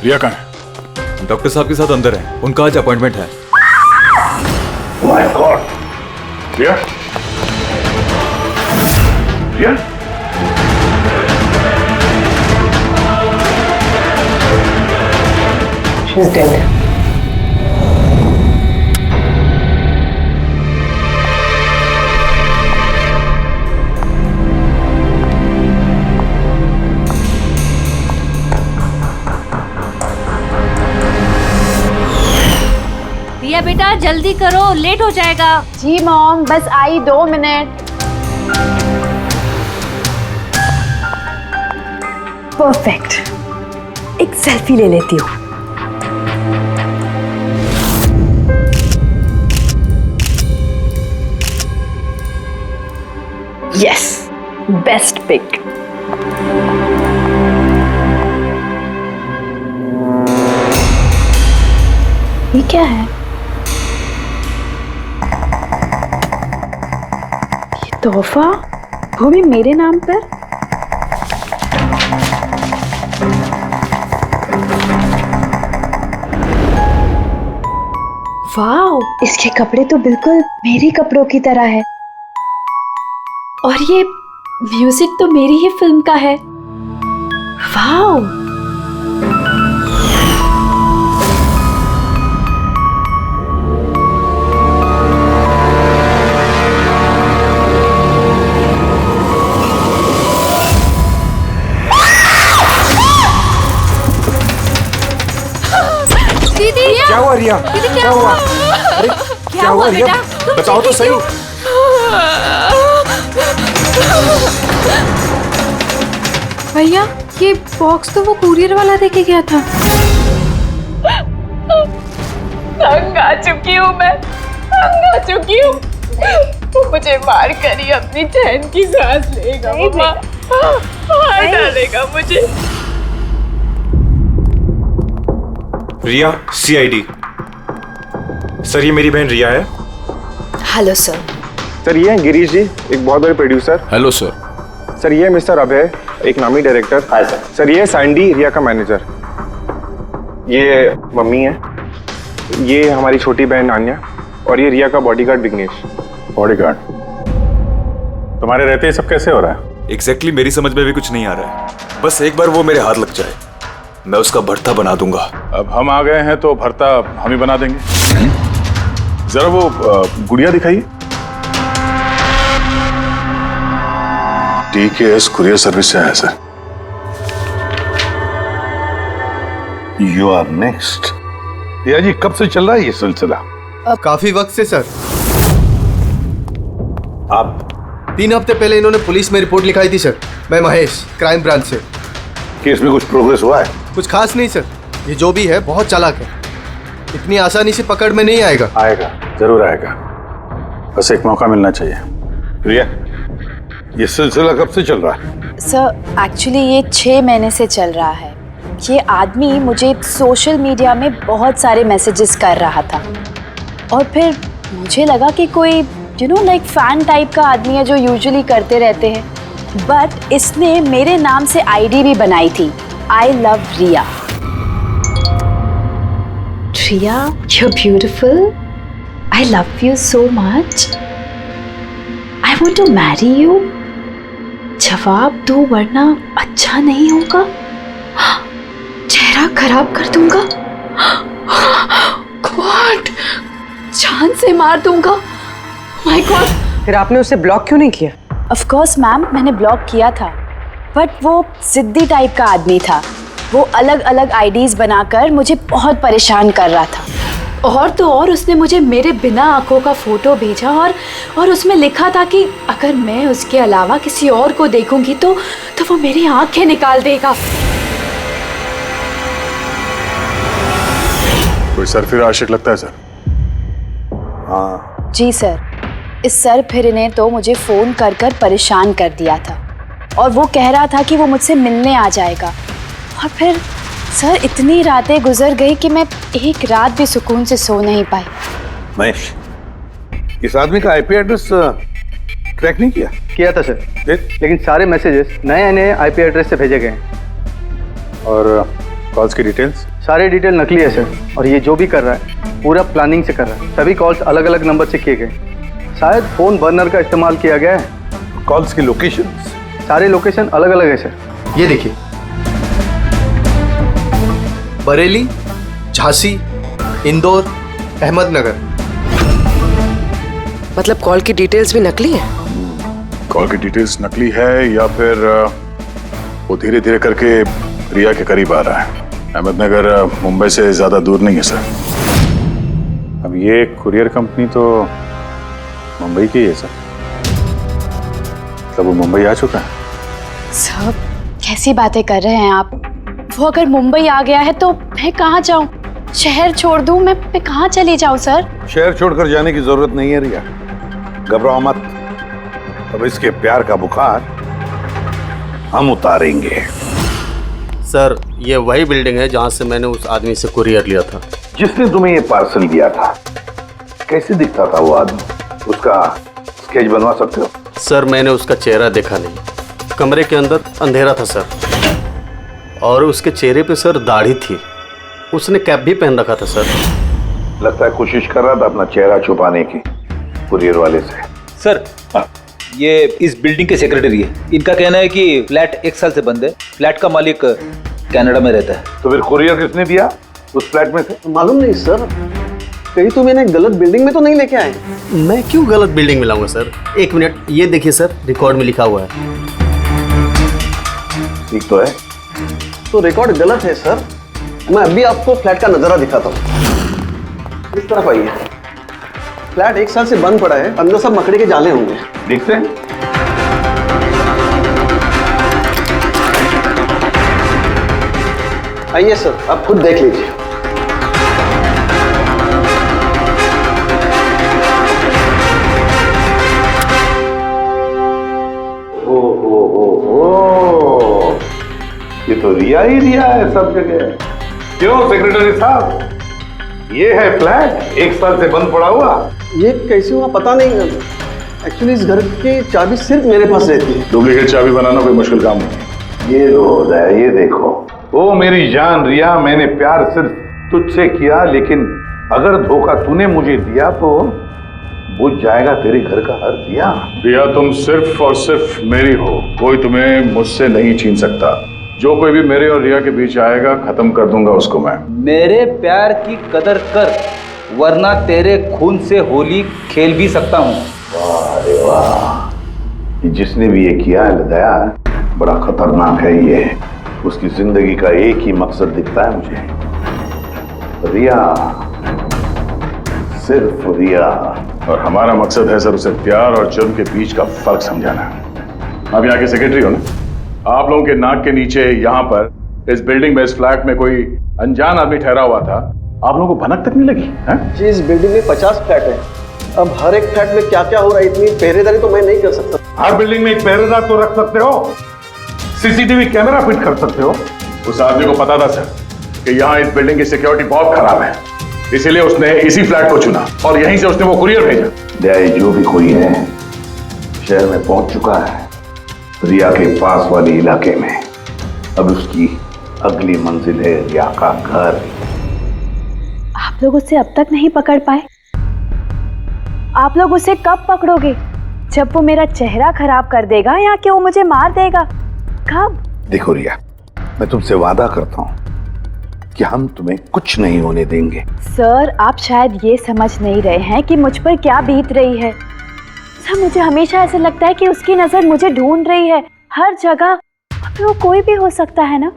रिया कहाँ है? डॉक्टर साहब के साथ अंदर है, उनका आज अपॉइंटमेंट है। My god, Riya, Riya, she is dead. Riya बेटा जल्दी करो, लेट हो जाएगा। जी मॉम, बस आई 2 मिनट। परफेक्ट, एक सेल्फी ले लेती हूँ। Yes, best pic. ये क्या है? ये तोहफा, वो भी मेरे नाम पर। वाओ, इसके कपड़े तो बिल्कुल मेरे कपड़ों की तरह है। और ये म्यूजिक तो मेरी ही फिल्म का है। वाओ, दीदी क्या हुआ रिया? दीदी क्या हुआ? अरे क्या हुआ रिया? बेटा? तुम बताओ तो सही। भैया ये बॉक्स तो वो कुरियर वाला देके गया था। तंग आ चुकी हूँ मैं, तंग आ चुकी हूँ। वो मुझे मार कर ही अपनी चैन की सांस लेगा मम्मा, मार डालेगा मुझे। रिया, CID। सर ये मेरी बहन रिया है। Hello sir. सर ये हैं गिरीश जी, एक बहुत बड़े प्रोड्यूसर। Hello sir. सर ये मिस्टर अभय, एक नामी डायरेक्टर। Hi sir. सर ये सैंडी, रिया का मैनेजर। ये मम्मी है, ये हमारी छोटी बहन आन्या, और ये रिया का बॉडीगार्ड विघ्नेश। बॉडीगार्ड, तुम्हारे रहते ही सब कैसे हो रहा है? एग्जैक्टली मेरी समझ में भी कुछ नहीं आ रहा है। बस एक बार वो मेरे हाथ लग जाए, मैं उसका भरता बना दूंगा। अब हम आ गए हैं तो भरता हम ही बना देंगे। जरा वो गुड़िया दिखाइए। TKS कुरियर सर्विस से आया sir. You are next. Riya ji कब से चल रहा है ये सिलसिला? काफी वक्त से सर। आप 3 हफ्ते पहले इन्होंने पुलिस में रिपोर्ट लिखाई थी सर। मैं महेश, क्राइम ब्रांच से। केस में कुछ प्रोग्रेस हुआ है? कुछ खास नहीं सर, ये जो भी है बहुत चालाक है, इतनी आसानी से पकड़ में नहीं आएगा। आएगा, जरूर आएगा, बस एक मौका मिलना चाहिए। रिया, ये सिलसिला कब से चल रहा है? सर एक्चुअली ये 6 महीने से चल रहा है। ये आदमी मुझे सोशल मीडिया में बहुत सारे मैसेजेस कर रहा था, और फिर मुझे लगा कि कोई लाइक फैन टाइप का आदमी है जो यूजुअली करते रहते हैं, बट इसने मेरे नाम से ID भी बनाई थी, I love Riya. Riya, you're beautiful. I love you so much. I want to marry you. जवाब दो वरना अच्छा नहीं होगा, चेहरा खराब कर दूंगा, गॉड जान से मार दूंगा। My God. फिर आपने उसे ब्लॉक क्यों नहीं किया? ऑफ कोर्स मैम, मैंने ब्लॉक किया था, बट वो जिद्दी टाइप का आदमी था। वो अलग अलग IDs बनाकर मुझे बहुत परेशान कर रहा था, और तो और उसने मुझे मेरे बिना आंखों का फोटो भेजा, और उसमें लिखा था कि अगर मैं उसके अलावा किसी और को देखूंगी तो वो मेरी आंखें निकाल देगा। कोई सरफिर आशिक लगता है सर। हाँ, जी सर, इस सर फिर ने तो मुझे फ़ोन कर कर परेशान कर दिया था, और वो कह रहा था कि वो मुझसे मिलने आ जाएगा। और फिर सर इतनी रातें गुजर गई कि मैं एक रात भी सुकून से सो नहीं पाई। महेश, इस आदमी का IP एड्रेस ट्रैक नहीं किया? किया था सर, लेकिन सारे मैसेजेस नए नए IP एड्रेस से भेजे गए हैं। और कॉल्स की डिटेल्स? सारे डिटेल नकली है सर, और ये जो भी कर रहा है पूरा प्लानिंग से कर रहा है। सभी कॉल्स अलग अलग नंबर से किए गए, शायद फोन बर्नर का इस्तेमाल किया गया है। कॉल्स की लोकेशंस? सारे लोकेशन अलग अलग है सर। ये देखिए, बरेली, झांसी, इंदौर, अहमदनगर। मतलब कॉल की डिटेल्स भी नकली है? कॉल की डिटेल्स नकली है या फिर वो धीरे धीरे करके रिया के करीब आ रहा है। अहमदनगर मुंबई से ज्यादा दूर नहीं है सर। अब ये कुरियर कंपनी तो मुंबई की है सर। मतलब वो मुंबई आ चुका है। सर कैसी बातें कर रहे हैं आप? वो अगर मुंबई आ गया है तो मैं कहाँ जाऊँ? शहर छोड़ दूँ? मैं कहाँ चली जाऊँ सर? शहर छोड़कर जाने की जरूरत नहीं है रिया, घबराओ मत। अब इसके प्यार का बुखार हम उतारेंगे। सर ये वही बिल्डिंग है जहाँ से मैंने उस आदमी से कुरियर लिया था। जिसने तुम्हें ये पार्सल दिया था, कैसे दिखता था वो आदमी? उसका स्केच बनवा सकते हो? सर मैंने उसका चेहरा देखा नहीं, कमरे के अंदर अंधेरा था सर, और उसके चेहरे पे सर दाढ़ी थी। उसने कैप भी पहन रखा था सर। लगता है कोशिश कर रहा था अपना चेहरा छुपाने की कुरियर वाले से। सर ये इस बिल्डिंग के सेक्रेटरी है। इनका कहना है कि फ्लैट 1 साल से बंद है। फ्लैट का मालिक कनाडा में रहता है। तो फिर कुरियर किसने दिया उस फ्लैट में से? मालूम नहीं सर, कहीं तो मैंने गलत बिल्डिंग में तो नहीं लेके आए। मैं क्यों गलत बिल्डिंग में लाऊंगा सर? एक मिनट, ये देखिए सर, रिकॉर्ड में लिखा हुआ है। ठीक तो है? तो रिकॉर्ड गलत है सर। मैं अभी आपको फ्लैट का नजारा दिखाता हूँ। इस तरफ आइए। फ्लैट 1 साल से बंद पड़ा है, अंदर सब मकड़ी के जाले होंगे। देखते हैं। आइए सर, आप खुद देख लीजिए। ये तो रिया ही रिया है सब जगह। क्यों सेक्रेटरी साहब, ये है फ्लैट 1 साल से बंद पड़ा हुआ। ये कैसे हुआ पता नहीं। एक्चुअली इस घर की चाबी सिर्फ मेरे पास रहती है। डुप्लीकेट चाबी बनाना कोई मुश्किल काम नहीं। ये लो है, ये देखो। ओ मेरी जान रिया, मैंने प्यार सिर्फ तुझसे किया, लेकिन अगर धोखा तूने मुझे दिया तो बुझ जाएगा तेरे घर का हर दिया। रिया तुम सिर्फ और सिर्फ मेरी हो, कोई तुम्हें मुझसे नहीं छीन सकता। जो कोई भी मेरे और रिया के बीच आएगा खत्म कर दूंगा उसको मैं। मेरे प्यार की कदर कर, वरना तेरे खून से होली खेल भी सकता हूँ। वाह रे वाह, जिसने भी ये किया है दया, बड़ा खतरनाक है ये। उसकी जिंदगी का एक ही मकसद दिखता है मुझे, रिया, सिर्फ रिया। और हमारा मकसद है सर उसे प्यार और जुर्म के बीच का फर्क समझाना। आप यहाँ के सेक्रेटरी हो ना? आप लोगों के नाक के नीचे यहाँ पर इस बिल्डिंग में, इस फ्लैट में कोई अनजान आदमी ठहरा हुआ था, आप लोगों को भनक तक नहीं लगी है? जी, इस बिल्डिंग में 50 फ्लैट है। अब हर एक फ्लैट में क्या क्या हो रहा है, इतनी पहरेदारी तो मैं नहीं कर सकता। हर बिल्डिंग में एक पहरेदार तो रख सकते हो, सीसीटीवी कैमरा फिट कर सकते हो। उस आदमी को पता था सर कि यहाँ इस बिल्डिंग की सिक्योरिटी बहुत खराब है, इसीलिए उसने इसी फ्लैट को चुना और यहीं से उसने वो कुरियर भेजा। दया जो भी कोई है शहर में पहुंच चुका है, रिया के पास वाले इलाके में। अब उसकी अगली मंजिल है रिया का घर। आप लोग उसे अब तक नहीं पकड़ पाए? आप लोग उसे कब पकड़ोगे? जब वो मेरा चेहरा खराब कर देगा या कि वो मुझे मार देगा? कब? देखो रिया, मैं तुमसे वादा करता हूं कि हम तुम्हें कुछ नहीं होने देंगे। सर आप शायद ये समझ नहीं रहे हैं कि मुझ पर क्या बीत रही है। सर मुझे हमेशा ऐसा लगता है कि उसकी नजर मुझे ढूंढ रही है हर जगह। अब वो कोई भी हो सकता है ना?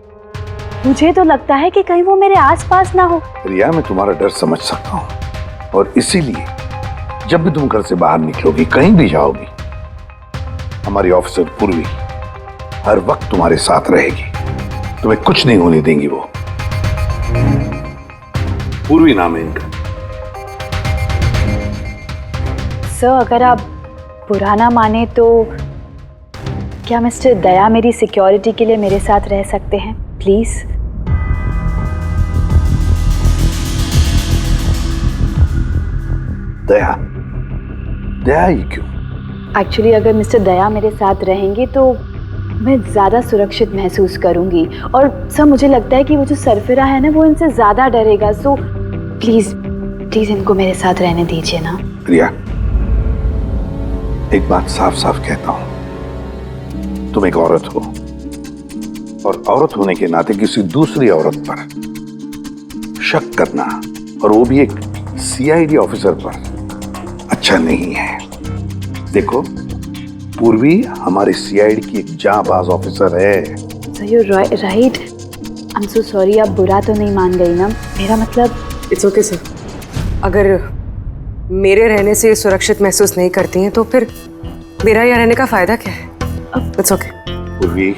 मुझे तो लगता है कि कहीं वो मेरे आसपास ना हो। रिया मैं तुम्हारा डर समझ सकता हूं, और इसीलिए जब भी तुम घर से बाहर निकलोगी, कहीं भी जाओगी, हमारी ऑफिसर पूर्वी हर वक्त तुम्हारे साथ रहेगी। तुम्हें कुछ नहीं होने देंगी वो। पूर्वी नाम है इनका। सर अगर आप पुराना माने तो क्या मिस्टर दया मेरी सिक्योरिटी के लिए मेरे साथ रह सकते हैं प्लीज? दया? दया ही क्यों? एक्चुअली अगर मिस्टर दया मेरे साथ रहेंगे तो मैं ज़्यादा सुरक्षित महसूस करूंगी। और सर मुझे लगता है कि वो जो सरफिरा है ना वो इनसे ज़्यादा डरेगा। सो प्लीज़ प्लीज़ इनको मेरे साथ रहने दीजिए ना। प्रिया, एक बात साफ साफ कहता हूं, तुम एक औरत हो और औरत होने के नाते किसी दूसरी औरत पर शक करना, और वो भी एक सीआईडी ऑफिसर पर, अच्छा नहीं है। देखो, पूर्वी हमारी सीआईडी की एक जांबाज ऑफिसर है। So you right. I am so sorry. आप बुरा तो नहीं मान गई ना? मेरा मतलब इट्स ओके सर। अगर मेरे रहने से सुरक्षित महसूस नहीं करती हैं तो फिर मेरा यहाँ रहने का फायदा क्या है? It's okay. पूर्वी,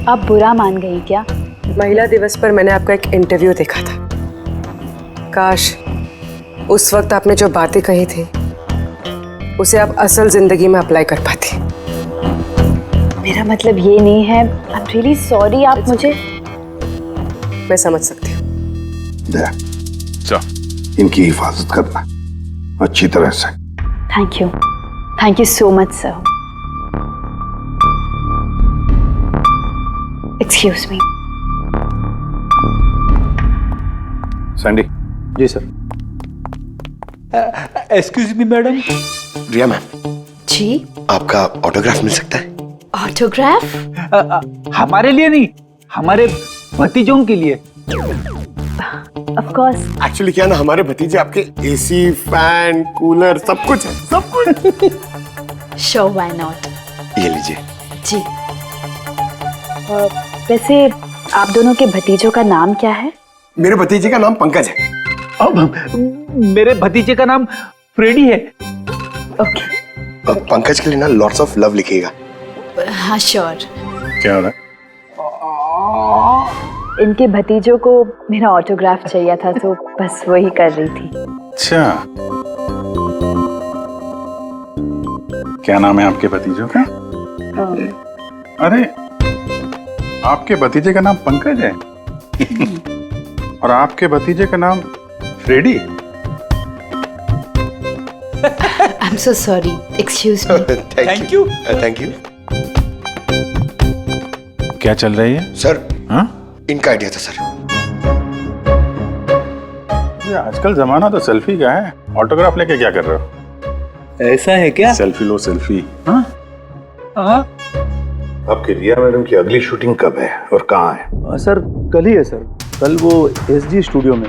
आप बुरा मान गई क्या? महिला दिवस पर मैंने आपका एक इंटरव्यू देखा था। काश उस वक्त आपने जो बातें कही थी उसे आप असल जिंदगी में अप्लाई कर पाती। मेरा मतलब ये नहीं है। आई एम रियली सॉरी। आप मुझे मैं समझ सकती हूँ। इनकी हिफाजत करना अच्छी तरह से। Thank you so much sir. Excuse me. Sandy. जी sir. Excuse me madam. Riya ma'am ji, आपका ऑटोग्राफ मिल सकता है? ऑटोग्राफ? हमारे लिए नहीं, हमारे भतीजों के लिए। Of course. एक्चुअली क्या ना, हमारे भतीजे आपके एसी, फैन, कूलर सब कुछ है, सब कुछ। Show why not. ये लीजिए। जी। वैसे आप दोनों के भतीजों का नाम क्या है? मेरे भतीजे का नाम पंकज है। अब मेरे भतीजे का नाम फ्रेडी है। ओके। पंकज के लिए ना लॉट्स ऑफ लव लिखिएगा। हाँ श्योर। क्या हो रहा है? इनके भतीजों को मेरा ऑटोग्राफ चाहिए था तो बस वही कर रही थी। अच्छा, क्या नाम है आपके भतीजों का? अरे, आपके भतीजे का नाम पंकज है और आपके भतीजे का नाम Freddie. I am so sorry. Excuse me. Thank you. Thank you. क्या चल रही है सर? हाँ? इनका आइडिया था सर। ये आजकल जमाना तो सेल्फी का है, ऑटोग्राफ लेके क्या कर रहे हो? ऐसा है क्या? सेल्फी लो सेल्फी। हाँ? आपकी रिया मैडम की अगली शूटिंग कब है और कहाँ है? सर कल ही है सर। कल वो एसजी स्टूडियो में।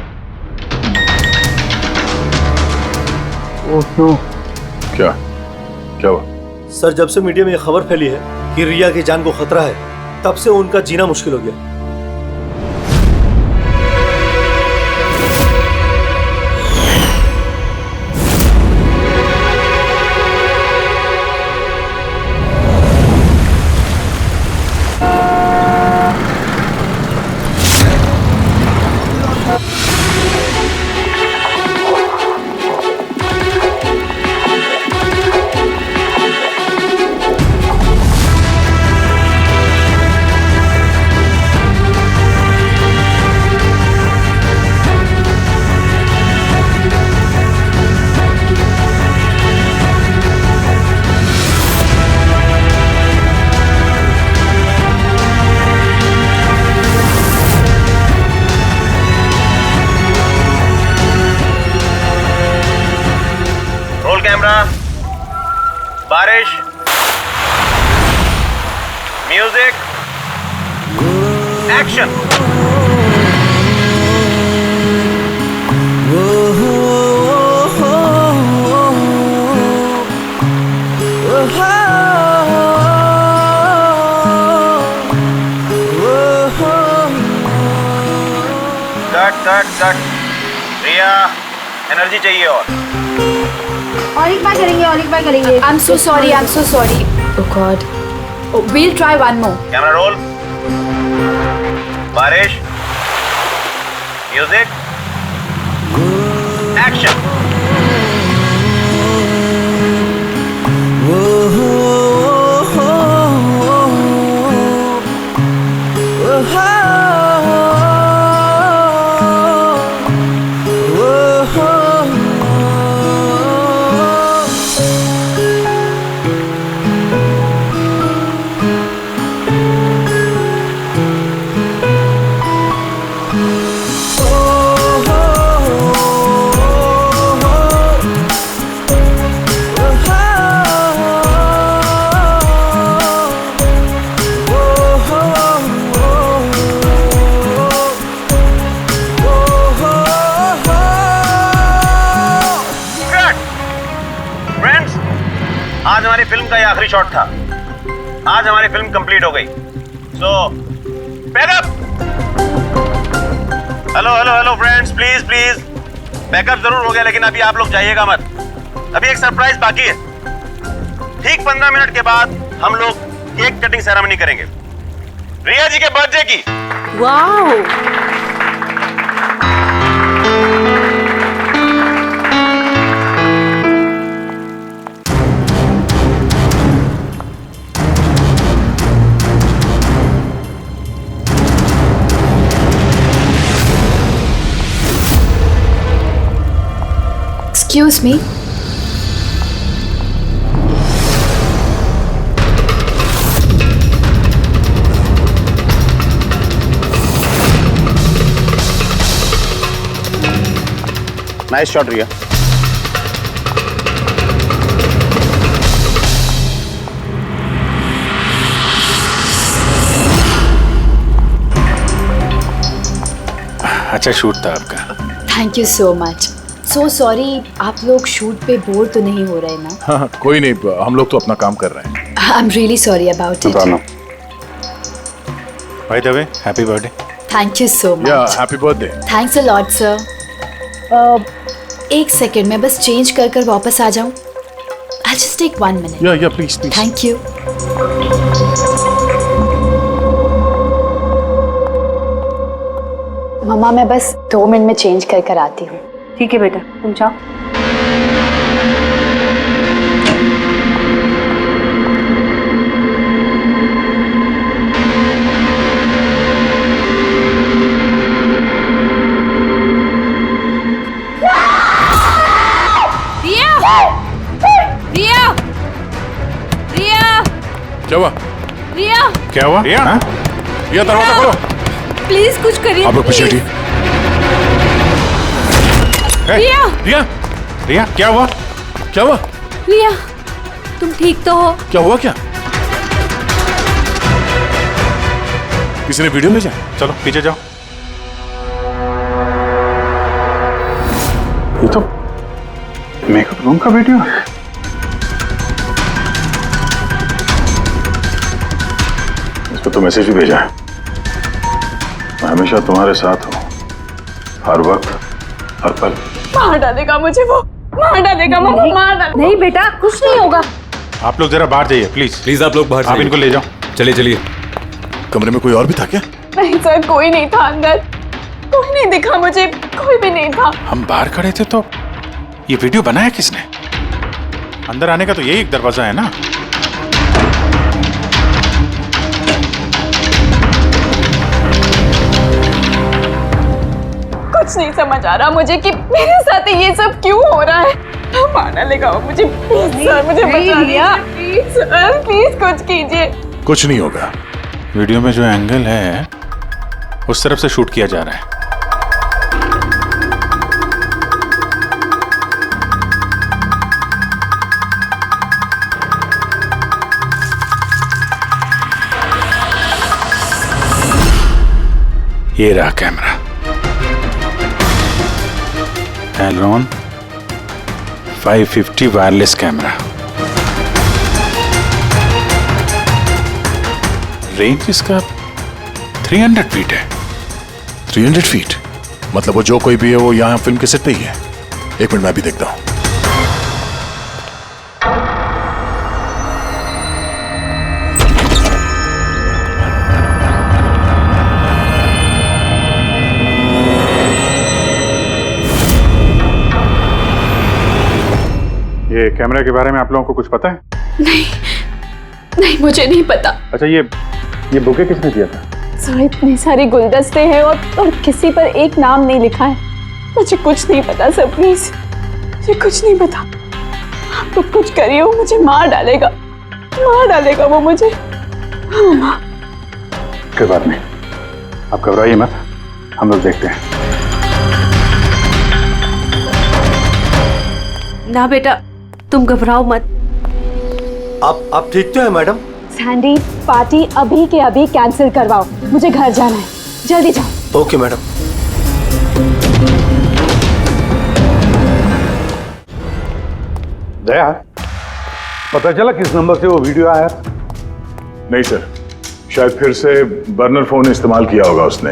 Oh no. क्या हुआ? सर, जब से मीडिया में यह खबर फैली है कि रिया की जान को खतरा है, तब से उनका जीना मुश्किल हो गया। बारिश, music, action. Cut. Riya, energy चाहिए और एक बार करेंगे। I am so sorry. Oh god. We'll try one more. Camera roll. बारिश, म्यूजिक, एक्शन। आखिरी शॉट था। आज हमारी फिल्म कंप्लीट हो गई। So backup. Hello hello hello friends, please please backup जरूर हो गया, लेकिन अभी आप लोग जाइएगा मत। अभी एक सरप्राइज बाकी है। ठीक 15 मिनट के बाद हम लोग केक कटिंग सेरेमनी करेंगे रिया जी के बर्थडे की। वाह, Excuse me. नाइस शॉट रिया। अच्छा शूट था आपका। Thank you so much. So sorry, आप लोग शूट पे बोर तो नहीं हो रहे ना? हाँ कोई नहीं, हम लोग तो अपना काम कर रहे हैं। I am really sorry about it. By the way, happy birthday. Thank you so या much. Happy birthday. Thanks a lot sir. एक सेकेंड, मैं बस चेंज कर कर वापस आ जाऊं। I just take 1 minute. या प्लीज प्लीज। Thank you. मम्मा मैं बस 2 मिनट में चेंज कर कर आती हूँ। ठीक है बेटा, तुम जाओ। रिया, रिया, रिया, क्या हुआ? रिया, क्या हुआ? रिया, हाँ? रिया दरवाजा खोलो। प्लीज कुछ करिए। आप लोग पीछे please। हटिए। रिया, रिया, रिया क्या हुआ? क्या हुआ? रिया, तुम ठीक तो हो? क्या हुआ क्या? किसी ने वीडियो भेजा? चलो पीछे जाओ। ये तो मेकअप रूम का वीडियो है। इस पर तो मैसेज भी भेजा है, मैं हमेशा तुम्हारे साथ हूँ, हर वक्त हर पल। मार डालेगा मुझे वो, मार डालेगा, मार डालेगा। नहीं बेटा, कुछ नहीं होगा। आप लोग जरा बाहर जाइए प्लीज। प्लीज आप लोग बाहर आप इनको ले जाओ। चलिए चलिए। कमरे में कोई और भी था क्या? नहीं सर, कोई नहीं था अंदर, कोई नहीं दिखा मुझे, कोई भी नहीं था। हम बाहर खड़े थे तो ये वीडियो बनाया किसने? अंदर आने का तो यही एक दरवाजा है ना। कुछ नहीं समझ आ रहा मुझे कि मेरे साथ ये सब क्यों हो रहा है। मार डालेगा वो मुझे। प्लीज सर, मुझे बचा दिया। प्लीज सर, प्लीज कुछ कीजिए। कुछ नहीं होगा। वीडियो में जो एंगल है उस तरफ से शूट किया जा रहा है। ये रहा camera. Elron 550 wireless camera. Range इसका 300 फीट है। 300 फीट? मतलब वो जो कोई भी है वो यहाँ फिल्म के सेट पे ही है। एक मिनट मैं भी देखता हूँ। ये कैमरा के बारे में आप लोगों को कुछ पता है? नहीं मुझे नहीं पता। अच्छा ये बुके किसने दिया था? सर इतने सारे गुलदस्ते हैं और किसी पर एक नाम नहीं लिखा है। मुझे कुछ नहीं पता सर, प्लीज मुझे कुछ नहीं पता। आप तो कुछ करिए, वो मुझे मार डालेगा वो मुझे। कोई बात नहीं, आप घबराइए मत, हम लोग देखते हैं। ना बेटा, तुम घबराओ मत। आप ठीक तो है मैडम? सैंडी, पार्टी अभी के अभी कैंसिल करवाओ, मुझे घर जाना है, जल्दी जाओ। Okay madam. दया, पता चला किस नंबर से वो वीडियो आया? नहीं सर, शायद फिर से बर्नर फोन इस्तेमाल किया होगा उसने।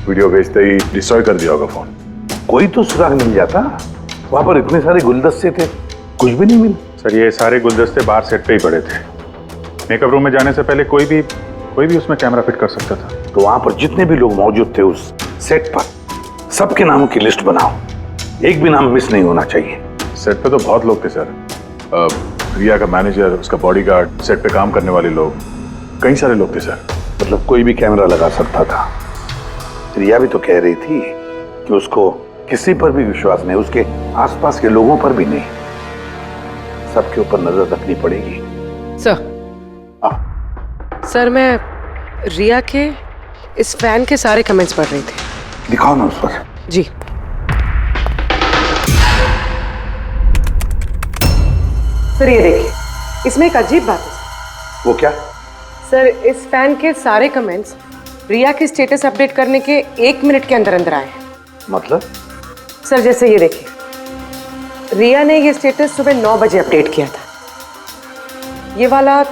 वीडियो भेजते ही डिस्ट्रॉय कर दिया होगा फोन। कोई तो सुराग मिल जाता। वहां पर इतने सारे गुलदस्ते थे, कुछ भी नहीं मिला। सर ये सारे गुलदस्ते बाहर सेट पे ही पड़े थे। मेकअप रूम में जाने से पहले कोई भी उसमें कैमरा फिट कर सकता था। तो वहां पर जितने भी लोग मौजूद थे उस सेट पर, सबके नामों की लिस्ट बनाओ। एक भी नाम मिस नहीं होना चाहिए। सेट पे तो बहुत लोग थे सर। रिया का मैनेजर, उसका बॉडीगार्ड, सेट पे काम करने वाले लोग, कई सारे लोग थे सर। मतलब कोई भी कैमरा लगा सकता था। रिया भी तो कह रही थी कि उसको किसी पर भी विश्वास नहीं, उसके आसपास के लोगों पर भी नहीं। सबके ऊपर नजर रखनी पड़ेगी। सर मैं रिया के इस फैन के सारे कमेंट्स पढ़ रही थी। दिखाओ ना उस पर। जी। सर ये देखिए, इसमें एक अजीब बात है। वो क्या? सर इस फैन के सारे कमेंट्स रिया के स्टेटस अपडेट करने के 1 मिनट के अंदर अंदर आए हैं। मतलब? सर जैसे ये देखिए, रिया ने ये स्टेटस सुबह 9 बजे अपडेट किया था, ये वाला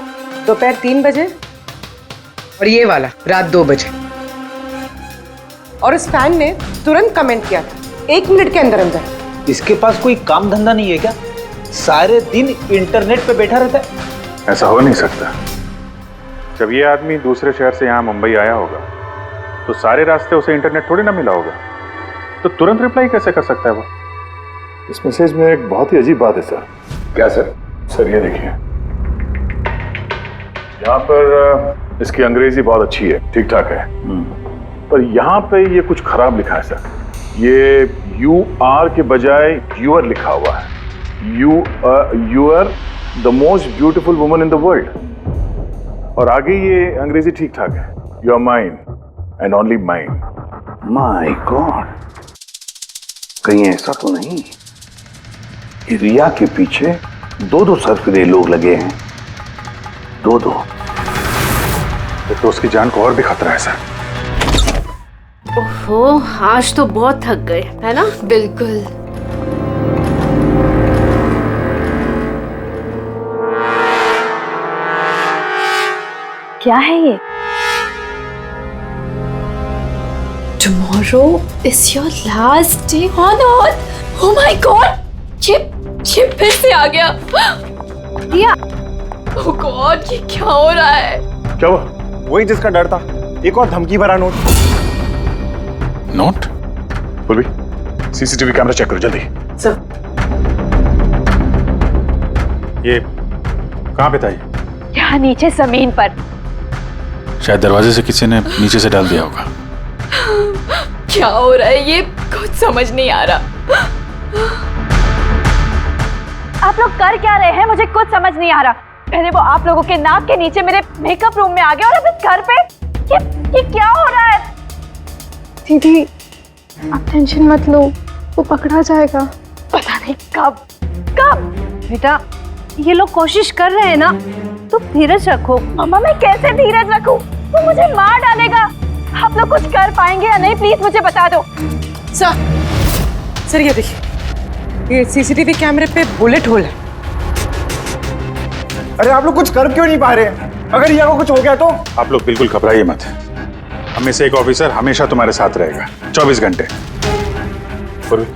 दोपहर 3 बजे और ये वाला रात 2 बजे। और इस फैन ने तुरंत कमेंट किया था 1 मिनट के अंदर अंदर। इसके पास कोई काम धंधा नहीं है क्या? सारे दिन इंटरनेट पे बैठा रहता है। ऐसा हो नहीं सकता। जब ये आदमी दूसरे शहर से यहाँ मुंबई आया होगा तो सारे रास्ते उसे इंटरनेट थोड़ी ना मिला होगा, तो तुरंत रिप्लाई कैसे कर सकता है वो? इस मैसेज में एक बहुत ही अजीब बात है सर। क्या सर? सर ये देखिए, यहाँ पर इसकी अंग्रेजी बहुत अच्छी है, ठीक ठाक है, पर यहाँ पे ये कुछ खराब लिखा है सर। ये यू आर के बजाय यूर लिखा हुआ है। You are the most beautiful woman in the world. और आगे ये अंग्रेजी ठीक ठाक है, you are mine and only mine. My god, कहीं ऐसा तो नहीं कि रिया के पीछे 2 सरफिरे लोग लगे हैं? 2। तो उसकी जान को और भी खतरा है सर। ओहो, आज तो बहुत थक गए, है ना? बिल्कुल। क्या है ये? Tomorrow is your last day on earth. Oh my God! ये फिर से आ गया। रिया, oh God, ये क्या हो रहा है? क्या हुआ? वही जिसका डर था, एक और धमकी भरा नोट। नोट? पूर्वी, सीसीटीवी कैमरा चेक करो जल्दी। सर ये कहाँ पे था ये? यहाँ नीचे जमीन पर। शायद दरवाजे से किसी ने नीचे से डाल दिया होगा। क्या हो रहा है ये? कुछ समझ नहीं आ रहा। आप लोग कर क्या रहे हैं? मुझे कुछ समझ नहीं आ रहा। पहले वो आप लोगों के नाक के नीचे मेरे मेकअप रूम में आ गया और अब इस घर पे ये क्या हो रहा है? दीदी आप टेंशन मत लो, वो पकड़ा जाएगा। पता नहीं कब। बेटा ये लोग कोशिश कर रहे हैं ना, तो धीरज रखो। मम्मा मैं कैसे धीरज रखूं? वो मुझे मार डालेगा। आप लोग कुछ कर पाएंगे या नहीं, प्लीज मुझे बता दो। सर ये देखिए, ये सीसीटीवी कैमरे पे बुलेट होल है। अरे आप लोग कुछ कर क्यों नहीं पा रहे? अगर रिया को कुछ हो गया तो? आप लोग बिल्कुल घबराइए मत। हम में से एक ऑफिसर हमेशा तुम्हारे साथ रहेगा 24 घंटे। पूर्वी,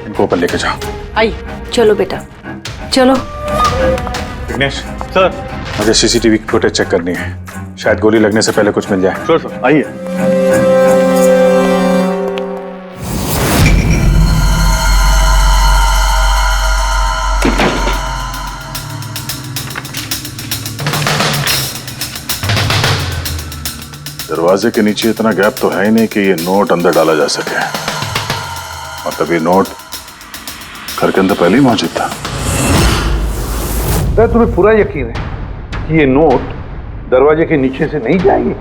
इनको ऊपर लेके जाओ। आइए। चलो बेटा, चलो। विघ्नेश सर, मुझे सीसीटीवी फुटेज चेक करनी है, शायद गोली लगने से पहले कुछ मिल जाए। श्योर सर, आइए। दरवाजे के नीचे इतना गैप तो है ही नहीं कि ये नोट अंदर डाला जा सके। मतलब ये नोट घर के अंदर पहले ही मौजूद था। सर तुम्हें पूरा यकीन है कि ये नोट दरवाजे के नीचे से नहीं जाएंगे?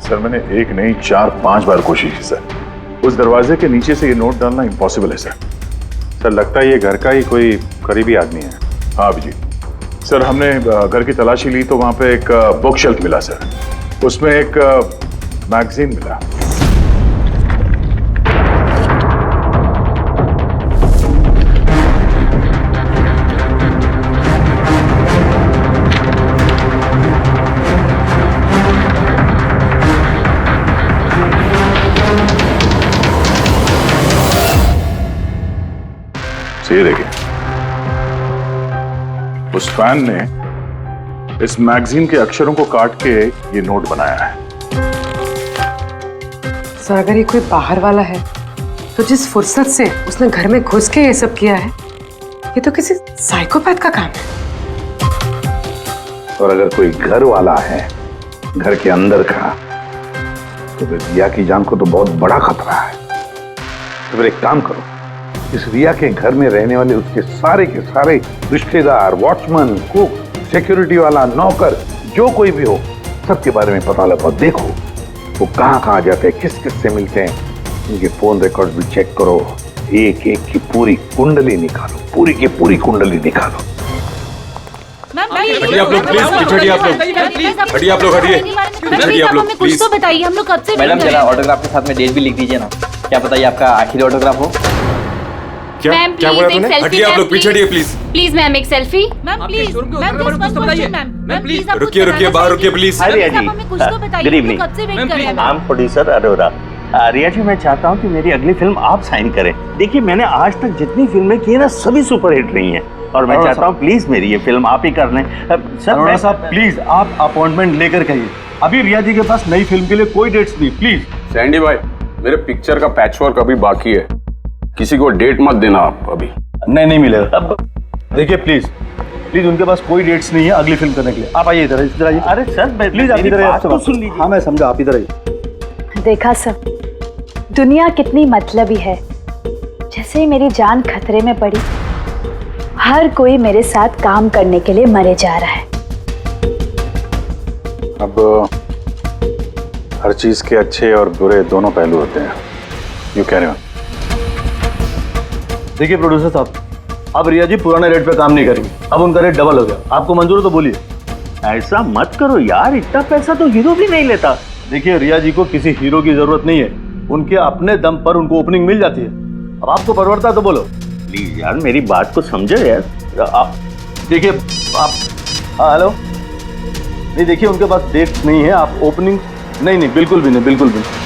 सर मैंने 1 नहीं 4-5 बार कोशिश की सर। उस दरवाजे के नीचे से ये नोट डालना इम्पॉसिबल है सर। सर लगता है ये घर का ही कोई करीबी आदमी है। हाँ जी सर, हमने घर की तलाशी ली तो वहां पे एक बुक शेल्फ मिला सर, उसमें एक मैगजीन मिला। उस फैन ने इस मैगजीन के अक्षरों को काट के ये नोट बनाया है। सर अगर ये कोई बाहर वाला है तो जिस फुर्सत से उसने घर में घुस के ये सब किया है, ये तो किसी साइकोपैथ का काम है। और अगर कोई घर वाला है, घर के अंदर का, तो फिर रिया की जान को तो बहुत बड़ा खतरा है। तो फिर एक काम करो, इस रिया के घर में रहने वाले उसके सारे के सारे रिश्तेदार, वॉचमैन, कुक, सिक्योरिटी वाला, नौकर, जो कोई भी हो, सबके बारे में पता लगाओ। देखो वो कहाँ जाते हैं, किस किस से मिलते हैं, उनके फोन रिकॉर्ड भी चेक करो। एक एक की पूरी कुंडली निकालो, पूरी की पूरी कुंडली निकालो। हटिए आप लोग प्लीज, हटिए आप लोग, हटिए आप लोग, हटिए आप लोग प्लीज। तो बताइए, हम लोग कब से मैडम जरा ऑटोग्राफ के साथ में डेट भी लिख दीजिए ना। क्या पता ये आपका आखिरी ऑटोग्राफ हो। क्या बोला तूने? हटिए आप लोग, पीछे हटिए प्लीज। प्लीज मैम एक selfie. Ma'am please, ma'am please रुकिए रुकिए, बाहर रुकिए प्लीज। कुछ तो बताइए, गुड इवनिंग, कब से वेट कर रहे हैं। I am producer Arora. Riya ji, मैं चाहता हूँ कि मेरी अगली फिल्म आप साइन करें। देखिए मैंने आज तक जितनी फिल्में की है ना, सभी सुपरहिट रही हैं, और मैं चाहता हूँ प्लीज मेरी ये फिल्म आप ही कर लें। अरोड़ा साहब प्लीज आप अपॉइंटमेंट लेकर कहिए। अभी रिया जी के पास नई फिल्म के लिए कोई डेट्स नहीं, प्लीज। सैंडी भाई, मेरे पिक्चर का पैचवर्क अभी बाकी है, किसी को डेट मत देना आप अभी। नहीं मिलेगा। देखिए प्लीज उनके पास कोई डेट्स नहीं है अगली फिल्म करने के लिए। आप आइए इधर आइए। अरे सर प्लीज आप इधर आइए। हाँ मैं समझा, आप इधर आइए। देखा सब, दुनिया कितनी मतलबी है। जैसे ही मेरी जान खतरे में पड़ी, हर कोई मेरे साथ काम करने के लिए मरे जा रहा है। अब हर चीज के अच्छे और बुरे दोनों पहलू होते हैं। You carry on. देखिए प्रोड्यूसर साहब, अब रिया जी पुराने रेट पे काम नहीं करेंगे, अब उनका रेट डबल हो गया। आपको मंजूर है तो बोलिए। ऐसा मत करो यार, इतना पैसा तो हीरो भी नहीं लेता। देखिए रिया जी को किसी हीरो की जरूरत नहीं है, उनके अपने दम पर उनको ओपनिंग मिल जाती है। अब आपको परवड़ता है तो बोलो। प्लीज यार मेरी बात को समझो यार। आप देखिए, आप हेलो, नहीं देखिए उनके पास डेट नहीं है। आप ओपनिंग नहीं बिल्कुल भी नहीं, बिल्कुल भी नहीं।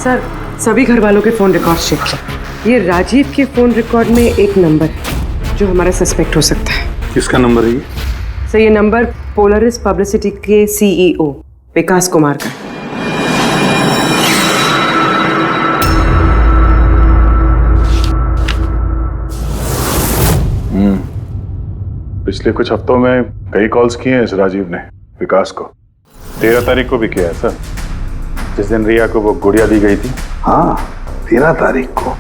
सर सभी घर वालों के फोन रिकॉर्ड चेक किया। ये राजीव के फोन रिकॉर्ड में एक नंबर है जो हमारा सस्पेक्ट हो सकता है। किसका नंबर है ये? सर ये नंबर पोलरिस पब्लिसिटी के सीईओ विकास कुमार का। पिछले कुछ हफ्तों में कई कॉल्स किए हैं इस राजीव ने विकास को। 13 तारीख को भी किया है सर, जिस दिन रिया को वो गुड़िया दी गई थी। हाँ 13 तारीख को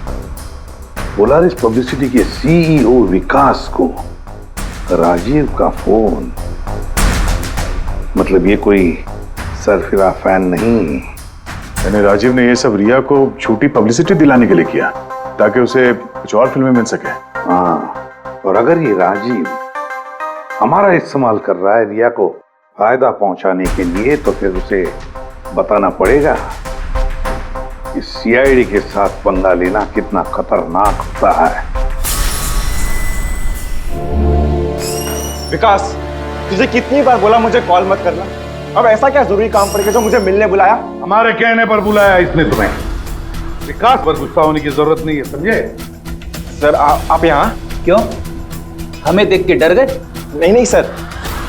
पोलरिस पब्लिसिटी के सीईओ विकास को राजीव का फोन। मतलब ये कोई सरफिरा फैन नहीं। यानी राजीव ने ये सब रिया को झूठी पब्लिसिटी दिलाने के लिए किया ताकि उसे कुछ और फिल्में मिल सके। हाँ, और अगर ये राजीव हमारा इस्तेमाल कर रहा है रिया को फायदा पहुंचाने के लिए, तो फिर उसे बताना पड़ेगा कि सीआईडी के साथ पंगा लेना कितना खतरनाक होता है। विकास, तुझे कितनी बार बोला मुझे कॉल मत करना। अब ऐसा क्या जरूरी काम पड़ गया जो मुझे मिलने बुलाया? हमारे कहने पर बुलाया इसने तुम्हें। विकास पर गुस्सा होने की जरूरत नहीं है, समझे? सर आप यहाँ क्यों? हमें देख के डर गए? नहीं सर,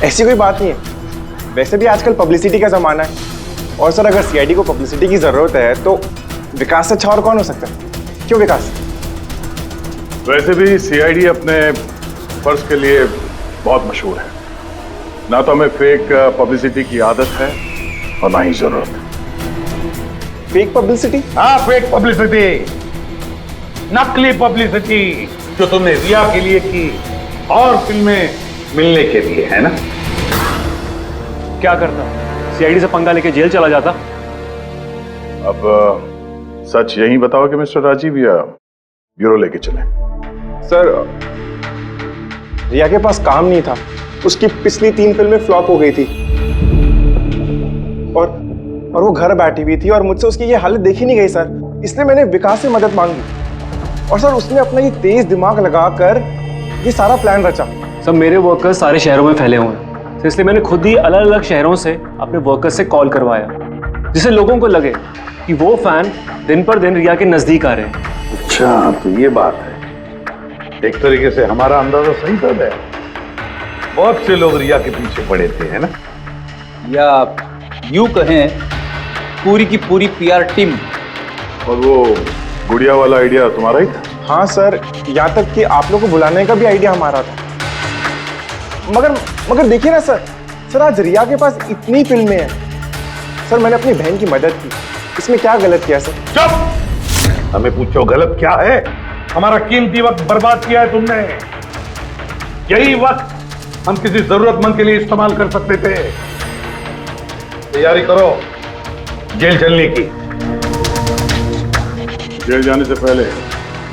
ऐसी कोई बात नहीं है। वैसे भी आजकल पब्लिसिटी का जमाना है, और सर अगर सीआईडी को पब्लिसिटी की जरूरत है तो विकास से अच्छा और कौन हो सकता है? क्यों विकास? वैसे भी सीआईडी अपने फर्ज के लिए बहुत मशहूर है। ना तो हमें फेक पब्लिसिटी की आदत है और ना ही जरूरत। Fake publicity? हाँ फेक पब्लिसिटी, नकली पब्लिसिटी जो तुमने रिया के लिए की और फिल्में मिलने के लिए, है ना? क्या करता? सीआईडी से पंगा लेके जेल चला जाता। अब सच यही बताओ कि मिस्टर राजीव या ब्यूरो लेके चले। सर रिया के पास काम नहीं था, उसकी पिछली 3 फिल्में फ्लॉप हो गई थी और वो घर बैठी हुई थी और मुझसे उसकी ये हालत देखी नहीं गई सर, इसलिए मैंने विकास से मदद मांगी और सर उसने अपना ये तेज दिमाग लगाकर ये सारा प्लान रचा। सब मेरे वर्कर्स सारे शहरों में फैले हुए हैं, तो इसलिए मैंने खुद ही अलग अलग शहरों से अपने वर्कर्स से कॉल करवाया, जिससे लोगों को लगे कि वो फैन दिन पर दिन रिया के नजदीक आ रहे हैं। अच्छा, तो ये बात है। एक तरीके से हमारा अंदाजा सही था। बहुत से लोग रिया के पीछे पड़े थे, है ना? या यूं कहें पूरी की पूरी पीआर टीम। और वो गुड़िया वाला आइडिया तुम्हारा ही था? हाँ सर, यहाँ तक कि आप लोगों को बुलाने का भी आइडिया हमारा था। मगर देखिए ना सर आज रिया के पास इतनी फिल्में हैं सर, मैंने अपनी बहन की मदद की, इसमें क्या गलत किया सर? चुप! हमें पूछो गलत क्या है? हमारा कीमती वक्त बर्बाद किया है तुमने। यही वक्त हम किसी जरूरतमंद के लिए इस्तेमाल कर सकते थे। तैयारी करो जेल चलने की। जेल जाने से पहले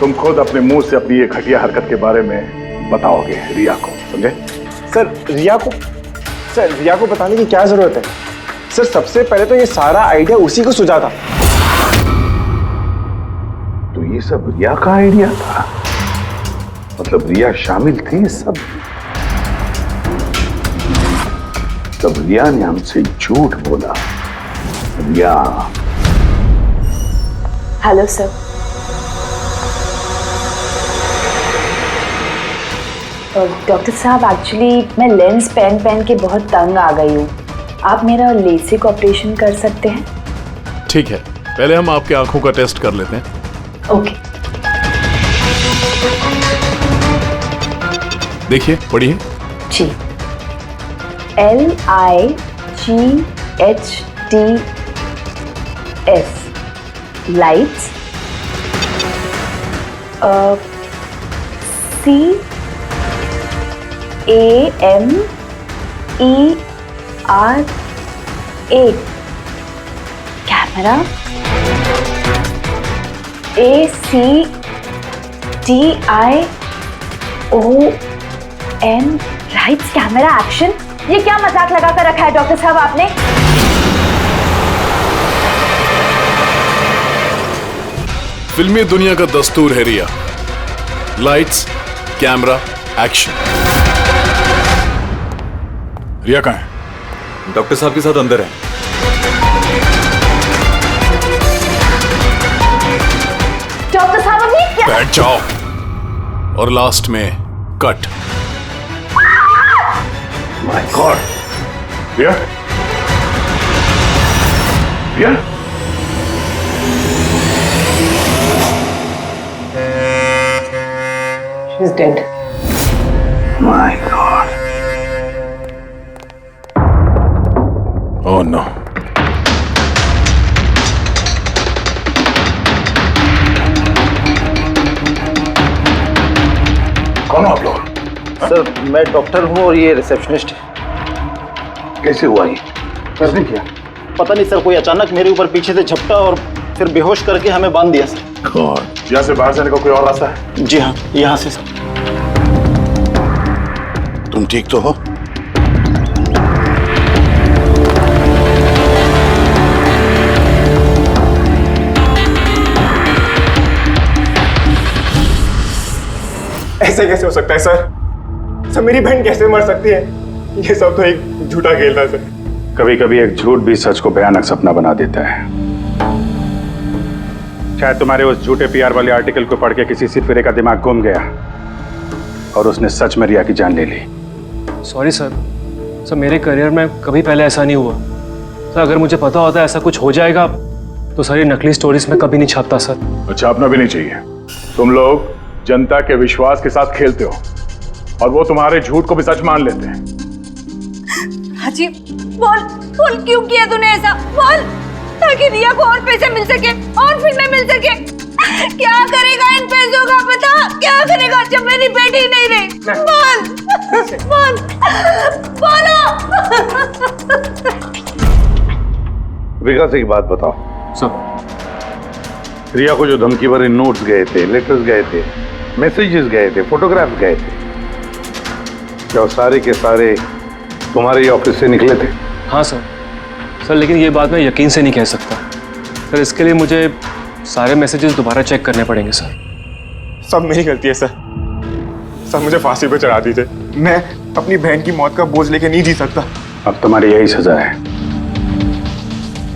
तुम खुद अपने मुंह से अपनी ये घटिया हरकत के बारे में बताओगे रिया को, समझे? सर रिया को बताने की क्या जरूरत है सर? सबसे पहले तो ये सारा आइडिया उसी को सुझा था। तो ये सब रिया का आइडिया था? मतलब रिया शामिल थी इस सब? तब रिया ने हमसे झूठ बोला। रिया। Hello sir. डॉक्टर साहब, एक्चुअली मैं लेंस पहन के बहुत तंग आ गई हूँ। आप मेरा लेसिक ऑपरेशन कर सकते हैं? ठीक है, पहले हम आपके आंखों का टेस्ट कर लेते हैं। ओके। देखिए, पढ़िए। जी। LIGHTS lights. CAMERA camera. ACTION lights camera action. ये क्या मजाक लगा कर रखा है डॉक्टर साहब आपने? फिल्मी दुनिया का दस्तूर है Riya. Lights, camera, action. Riya कहाँ है? डॉक्टर साहब के साथ अंदर है। डॉक्टर साहब अभी क्या? बैठ जाओ। और लास्ट में cut. My god. Riya? Riya? She's dead. My God. Oh no. कौन हो आप लोग? सर मैं डॉक्टर हूँ और ये रिसेप्शनिस्ट है। कैसे हुआ ये? किसने किया? पता नहीं सर, कोई अचानक मेरे ऊपर पीछे से झपटा और फिर बेहोश करके हमें बांध दिया सर। यहाँ से बाहर जाने का कोई और रास्ता है? जी हाँ, यहाँ से सर। तुम ठीक तो हो? ऐसे कैसे हो सकता है सर? मेरी बहन कैसे मर सकती है? ये सब तो एक झूठा खेल था सर। कभी कभी एक झूठ भी सच को भयानक सपना बना देता है। शायद तुम्हारे उस झूठे पीआर वाले आर्टिकल को पढ़ के किसी सिरफिरे का दिमाग घूम गया और उसने सच में रिया की जान ले ली। सॉरी सर, मेरे करियर में कभी पहले ऐसा नहीं हुआ सर। अगर मुझे पता होता ऐसा कुछ हो जाएगा तो सारी नकली स्टोरीज में कभी नहीं छापता सर। छापना भी नहीं चाहिए। तुम लोग जनता के विश्वास के साथ खेलते हो और वो तुम्हारे झूठ को भी सच मान लेते हैं। राजीव, बोल क्यों किया तूने ऐसा? बोल, ताकि रिया को और पैसे मिल सके और फिल्में मिल सके। क्या करेगा इन पैसों का? पता क्या करेगा जब मेरी बेटी नहीं रही? बोल बोलो। विकास एक बात बताओ। सब रिया को जो धमकी भरे नोट्स गए थे, लेटर्स गए थे, मैसेजेस गए थे, फोटोग्राफ गए थे, क्या वो सारे के सारे तुम्हारे ही ऑफिस से निकले थे? हाँ सर, लेकिन ये बात मैं यकीन से नहीं कह सकता सर। इसके लिए मुझे सारे मैसेजेस दोबारा चेक करने पड़ेंगे सर। सब मेरी गलती है सर। सब मुझे फांसी पे चढ़ा दीजिए। मैं अपनी बहन की मौत का बोझ लेके नहीं जी सकता। अब तुम्हारी यही सजा है,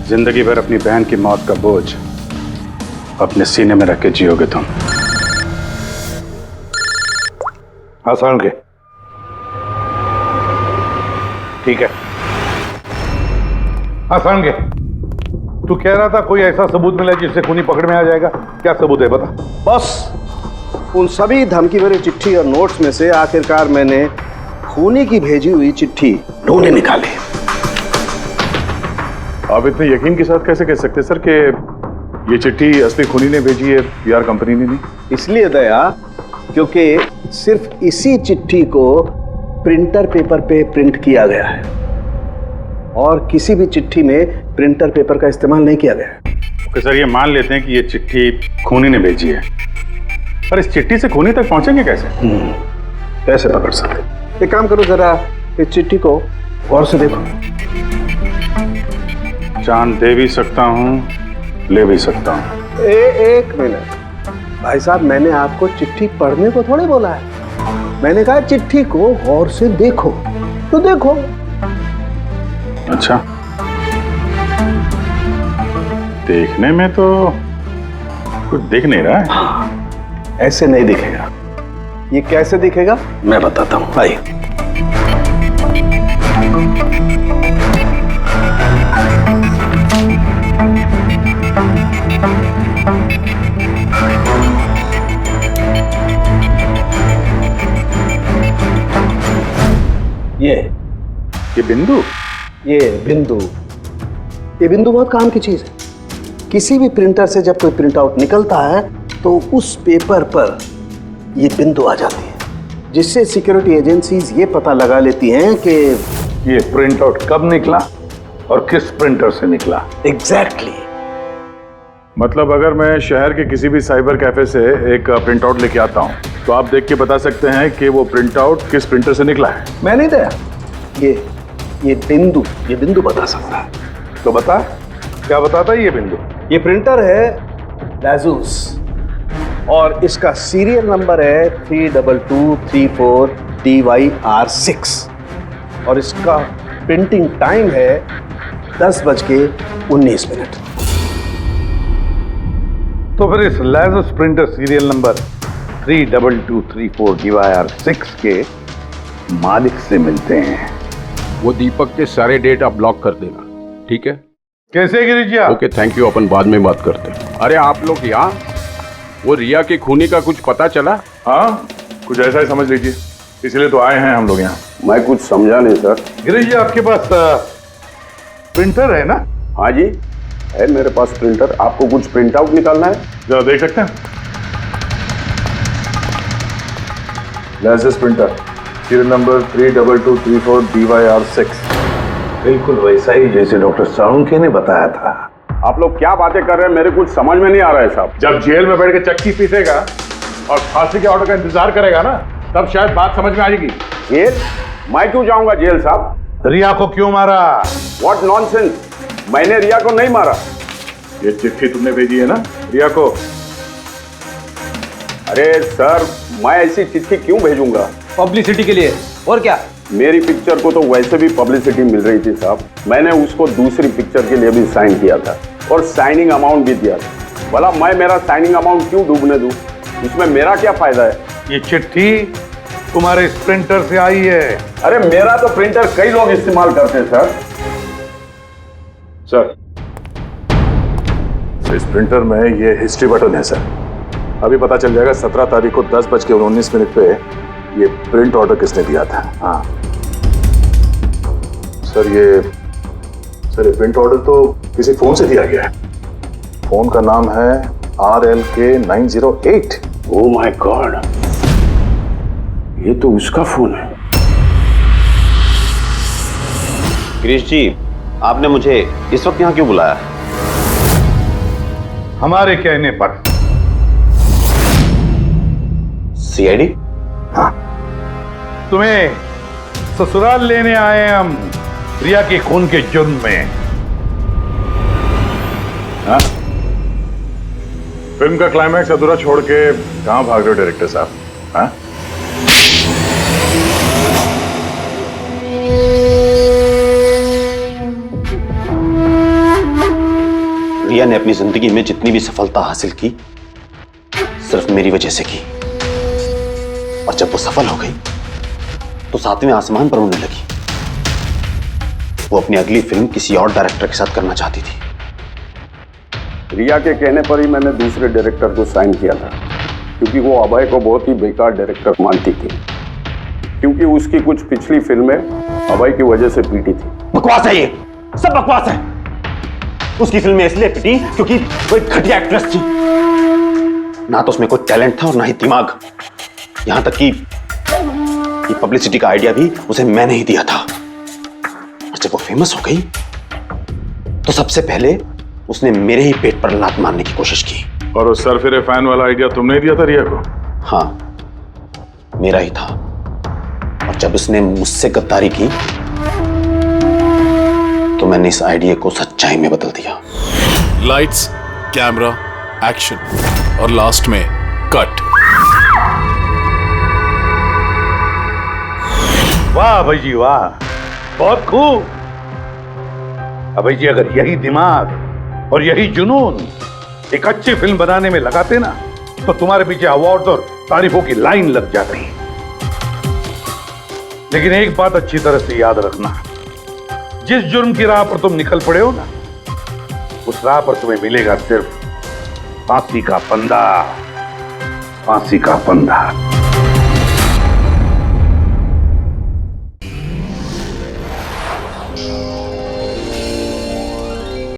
जिंदगी भर अपनी बहन की मौत का बोझ अपने सीने में रख के जियोगे तुम। आसान के ठीक है। आसान के तू कह रहा था कोई ऐसा सबूत मिला जिससे खूनी पकड़ में आ जाएगा, क्या सबूत है बता? बस उन सभी धमकी भरी चिट्ठी और नोट्स में से आखिरकार मैंने खूनी की भेजी हुई चिट्ठी ढूंढे निकाली। आप इतने यकीन के साथ कैसे कह सकते सर कि ये चिट्ठी असली खूनी ने भेजी है, पीआर कंपनी ने नहीं? इसलिए दया क्योंकि सिर्फ इसी चिट्ठी को प्रिंटर पेपर पे प्रिंट किया गया है और किसी भी चिट्ठी में प्रिंटर पेपर का इस्तेमाल नहीं किया गया है। ओके सर, ये मान लेते हैं कि ये चिट्ठी खूनी ने भेजी है, पर इस चिट्ठी से खूनी तक पहुंचेंगे कैसे? कैसे पकड़ सकते? एक काम करो, जरा इस चिट्ठी को गौर से देखो। जान दे भी सकता हूँ, ले भी सकता हूँ। एक मिनट भाई साहब, मैंने आपको चिट्ठी पढ़ने को थोड़े बोला है, मैंने कहा चिट्ठी को गौर से देखो। तो देखो। अच्छा, देखने में तो कुछ दिख नहीं रहा है। ऐसे नहीं दिखेगा। ये कैसे दिखेगा मैं बताता हूं, आइए। ये बिंदु, ये बिंदु बहुत काम की चीज है। किसी भी प्रिंटर से जब कोई प्रिंट आउट निकलता है तो उस पेपर पर ये बिंदु आ जाती है, जिससे सिक्योरिटी एजेंसीज ये पता लगा लेती हैं कि ये प्रिंट आउट कब निकला और किस प्रिंटर से निकला। एग्जैक्टली। मतलब अगर मैं शहर के किसी भी साइबर कैफे से एक प्रिंट आउट लेके आता हूँ तो आप देख के बता सकते हैं कि वो प्रिंट आउट किस प्रिंटर से निकला है? मैं नहीं दया, ये बिंदु बता सकता है। तो बता, क्या बताता है ये बिंदु? ये प्रिंटर है लाजूस और इसका सीरियल नंबर है 32234 DYR6 और इसका प्रिंटिंग टाइम है 10:19। तो फिर इस लाजूस प्रिंटर सीरियल नंबर 32234 DYR6 के मालिक से मिलते हैं। वो दीपक के सारे डेटा ब्लॉक कर देना, ठीक है? कैसे गिरीश? ओके, थैंक यू, अपन बाद में बात करते हैं। अरे आप लोग यहाँ, वो रिया के खूनी का कुछ पता चला? हाँ, कुछ ऐसा ही समझ लीजिए, इसलिए तो आए हैं हम लोग यहाँ। मैं कुछ समझा नहीं सर। गिरीश जी, आपके पास प्रिंटर है ना? हाँ जी है मेरे पास प्रिंटर। आपको कुछ प्रिंट आउट निकालना है? जरा देख सकते हैं। लाजूस प्रिंटर सीरियल नंबर 32234 DYR6, बिल्कुल वैसा ही जैसे डॉक्टर साळुंखे ने बताया था। आप लोग क्या बातें कर रहे हैं, मेरे कुछ समझ में नहीं आ रहा है साहब। जब जेल में बैठ के चक्की पीसेगा और फांसी के ऑर्डर का इंतजार करेगा ना, तब शायद बात समझ में आएगी। जेल? मैं क्यों जाऊंगा जेल साहब? रिया को क्यों मारा? व्हाट नॉनसेंस, मैंने रिया को नहीं मारा। ये चिट्ठी तुमने भेजी है ना रिया को? अरे सर, मैं ऐसी चिट्ठी क्यों भेजूंगा? पब्लिसिटी के लिए, और क्या? मेरी पिक्चर को तो वैसे भी पब्लिसिटी मिल रही थी साहब। मैंने उसको दूसरी पिक्चर के लिए भी साइन किया था और साइनिंग अमाउंट भी दिया था। भला मैं मेरा साइनिंग अमाउंट क्यों डूबने दूं? इसमें मेरा क्या फायदा है? ये चिट्ठी तुम्हारे इस प्रिंटर से आई है। अरे मेरा तो प्रिंटर कई लोग इस्तेमाल करते हैं सर, इस प्रिंटर में ये हिस्ट्री बटन है सर। अभी पता चल जाएगा 17 तारीख को 10:19 पे ये प्रिंट ऑर्डर किसने दिया था। हाँ सर, ये प्रिंट ऑर्डर तो किसी फोन से दिया गया है। फोन का नाम है RLK908। ओह माय गॉड, ये तो उसका फोन है। गिरीश जी, आपने मुझे इस वक्त यहाँ क्यों बुलाया? हमारे कहने पर सीआईडी? हाँ, तुम्हें ससुराल लेने आए हैं हम रिया के खून के जुर्म में। हाँ? फिल्म का क्लाइमैक्स अधूरा छोड़ के कहां भाग रहे हो डायरेक्टर साहब? हाँ? रिया ने अपनी जिंदगी में जितनी भी सफलता हासिल की सिर्फ मेरी वजह से की, और जब वो सफल हो गई तो सातवें आसमान पर उड़ने लगी। वो अपनी अगली फिल्म किसी और डायरेक्टर के साथ करना चाहती थी। रिया के कहने पर ही मैंने दूसरे डायरेक्टर को साइन किया था, क्योंकि वो अभय को बहुत ही बेकार डायरेक्टर मानती थी, क्योंकि उसकी कुछ पिछली फिल्में अभय की वजह से पीटी थी। बकवास है, ये सब बकवास है। उसकी फिल्में इसलिए पिटी क्योंकि वो एक घटिया एक्ट्रेस थी। ना तो उसमें कोई टैलेंट था और ना ही दिमाग। यहां तक कि पब्लिसिटी का आइडिया भी उसे मैंने ही दिया था। और जब वो फेमस हो गई तो सबसे पहले उसने मेरे ही पेट पर लात मारने की कोशिश की। और उस सरफिरे फैन वाला आइडिया तुमने ही दिया था रिया को? हाँ, मेरा ही था। और जब उसने मुझसे गद्दारी की तो मैंने इस आइडिया को सच्चाई में बदल दिया। लाइट्स, कैमरा, एक्शन और लास्ट में कट। वाह भाई जी वाह, बहुत खूब। अभय जी, अगर यही दिमाग और यही जुनून एक अच्छी फिल्म बनाने में लगाते ना, तो तुम्हारे पीछे अवार्ड और तारीफों की लाइन लग जाती। लेकिन एक बात अच्छी तरह से याद रखना, जिस जुर्म की राह पर तुम निकल पड़े हो ना, उस राह पर तुम्हें मिलेगा सिर्फ फांसी का फंदा, फांसी का फंदा।